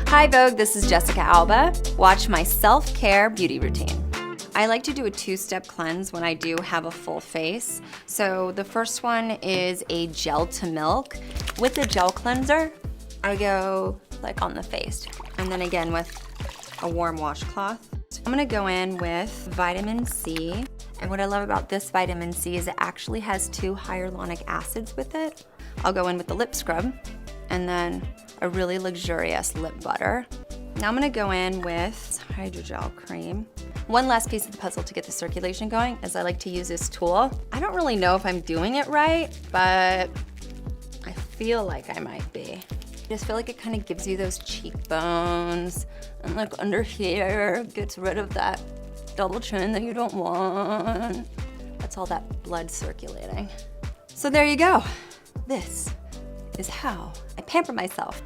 Hi Vogue, this is Jessica Alba. Watch my self-care beauty routine. I like to do a two-step cleanse when I do have a full face. So the first one is a gel to milk. With the gel cleanser, I go like on the face. And then again with a warm washcloth. I'm gonna go in with vitamin C. And what I love about this vitamin C is it actually has 2 hyaluronic acids with it. I'll go in with the lip scrub and then a really luxurious lip butter. Now I'm gonna go in with hydrogel cream. One last piece of the puzzle to get the circulation going is I like to use this tool. I don't really know if I'm doing it right, but I feel like I might be. I just feel like it kind of gives you those cheekbones and like under here, gets rid of that double chin that you don't want. That's all that blood circulating. So there you go. This is how I pamper myself.